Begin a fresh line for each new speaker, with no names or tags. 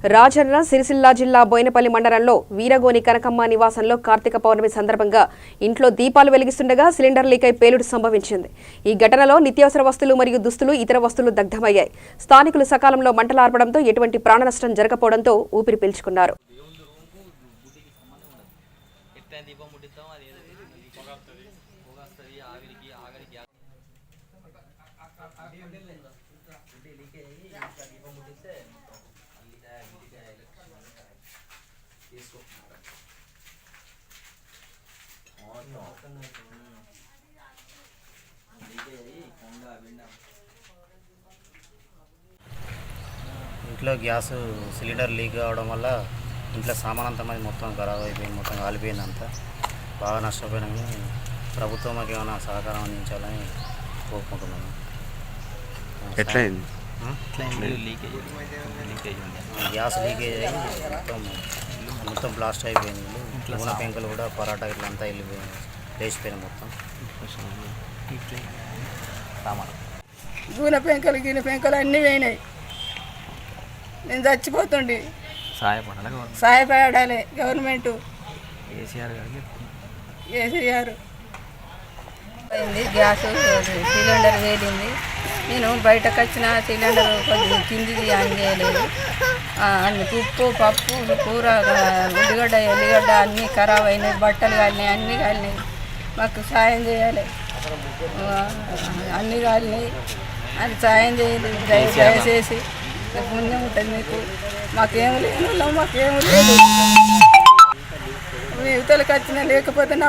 రాజన్న సిరిసిల్ల జిల్లా బోయినపల్లి మండలంలో వీరగోని కనకమ్మ నివాసంలో కార్తీక పౌర్ణమి సందర్భంగా ఇంట్లో దీపాలు వెలిగిస్తుండగా సిలిండర్ లీకై పేలుడు సంభవించింది. ఈ ఘటనలో నిత్యావసర వస్తువులు మరియు దుస్తులు ఇతర వస్తువులు దగ్ధమయ్యాయి. స్థానికులు సకాలంలో మంటలు ఆర్పడంతో ఎటువంటి ప్రాణనష్టం జరగకపోవడంతో ఊపిరి పీల్చుకున్నారు.
ఇంట్లో గ్యాస్ సిలిండర్ లీక్ అవడం వల్ల ఇంట్లో సామాన్ అంతా మరి మొత్తం ఖరాబ్ అయిపోయింది, మొత్తం కాలిపోయింది, అంతా బాగా నష్టపోయినాము. ప్రభుత్వం మాకు ఏమైనా సహకారం అందించాలని కోరుకుంటున్నాను. గ్యాస్ లీకేజ్ అయ్యి మొత్తం బ్లాస్ట్ అయిపోయింది. నూనె పెంకులు కూడా పరాటా ఇట్లా అంతా వెళ్ళిపోయింది, లేచిపోయింది మొత్తం సామాన్.
నూనె పెంకలు గిన్నె పెంకలు అన్నీ పోయినాయి. నేను చచ్చిపోతుండే. సహాయపడాలి గవర్నమెంట్. కేసీఆర్
అయింది, గ్యాస్ సిలిండర్ వేలింది. నేను బయటకు వచ్చిన సిలిండర్ కొంచెం కిందిది ఆన్ చేయలేదు. అన్ని ఉప్పు పప్పు కూర ఎల్లిగడ్డ అన్నీ ఖరాబ్ అయినాయి, బట్టలు కాలినాయి, అన్నీ కాలినాయి. మాకు సాయం చేయాలి, అన్నీ కాలినాయి. అది సాయం చేయాలి దయచేసి. పుణ్యం ఉంటుంది మీకు. మాకేం లేదు, మాకేం లేదు. మీ యువతలకు వచ్చినా లేకపోతే నా